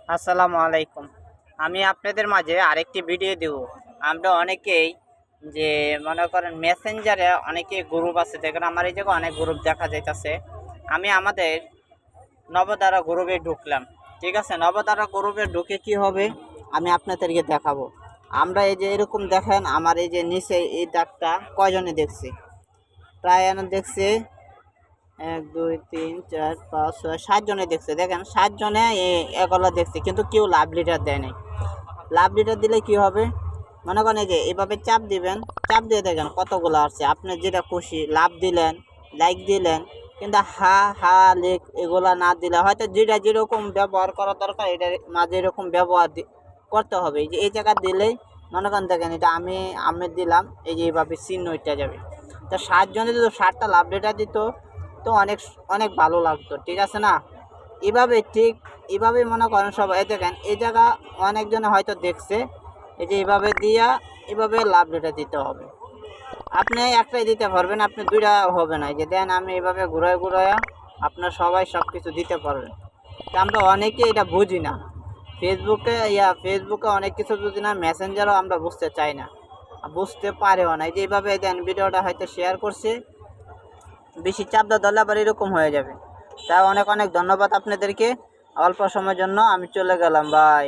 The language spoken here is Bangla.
আসসালামু আলাইকুম। আমি আপনাদের মাঝে আরেকটি ভিডিও দেব। আমরা অনেকেই যে মনে করেন মেসেঞ্জারে অনেকে গ্রুপ আছে, দেখেন আমার এই জায়গায় অনেক গ্রুপ দেখা যাইতেছে। আমি আমাদের নবধারা গ্রুপে ঢুকলাম, ঠিক আছে। নবধারা গ্রুপে ঢুকে কি হবে আমি আপনাদেরকে দেখাবো। আমরা এই যে এরকম দেখেন, আমার এই যে নিচে এই দাগটা কয়জনে দেখছি, প্রায় দেখছি 1 2 3 4 5 6 7 জনে দেখছে। দেখেন 7 জনে এগুলো দেখছে, কিন্তু কেউ লাভ লিটার দেয় নাই। লাভ লিটার দিলে কি হবে, মনে করেন এই যে এভাবে চাপ দিবেন, চাপ দিয়ে দেখেন কতগুলো আসছে। আপনি যেটা খুশি লাভ দিলেন, লাইক দিলেন, কিন্তু হা হা লেখ এগুলা না দিলে হয়তো যেটা যেরকম ব্যবহার করা দরকার এটার মাঝে এরকম ব্যবহার করতে হবে। এই যে এই জায়গা দিলেই মনে করেন দেখেন এটা আমি দিলাম, এই যে এইভাবে চিহ্ন হইতে যাবে। তা 7 জনে যদি 7টা লাভ লেটার দিত তো অনেক অনেক ভালো লাগতো, ঠিক আছে না। এভাবে মনে করেন সবাই দেখেন এই জায়গা অনেকজনে হয়তো দেখছে। এই যে এইভাবে দিয়া এভাবে লাভ লেটার দিতে হবে। আপনি একটাই দিতে পারবেন, আপনি দুইটা হবে না। এই যে দেন আমি এইভাবে ঘুরায় ঘুরাইয়া আপনার সবাই সব কিছু দিতে পারবেন। তা আমরা অনেকে এটা বুঝি না। ফেসবুকে অনেক কিছু বুঝি না, মেসেঞ্জারও আমরা বুঝতে চাই না, বুঝতে পারেও না। এই যে এইভাবে দেন ভিডিওটা হয়তো শেয়ার করছে, বেশি চাপ ধরলে আবার এরকম হয়ে যাবে। তাই অনেক অনেক ধন্যবাদ আপনাদেরকে। অল্প সময়ের জন্য আমি চলে গেলাম, বাই।